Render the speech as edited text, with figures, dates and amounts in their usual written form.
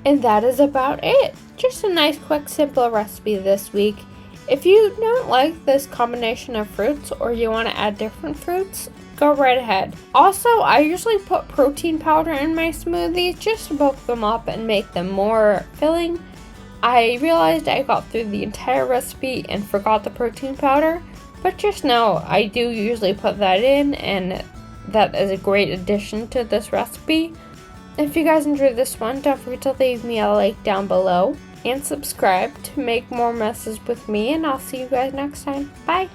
And that is about it. Just a nice, quick, simple recipe this week. If you don't like this combination of fruits or you want to add different fruits, go right ahead. Also, I usually put protein powder in my smoothies just to bulk them up and make them more filling. I realized I got through the entire recipe and forgot the protein powder, but just know I do usually put that in, and that is a great addition to this recipe. If you guys enjoyed this one, don't forget to leave me a like down below and subscribe to make more messes with me, and I'll see you guys next time. Bye!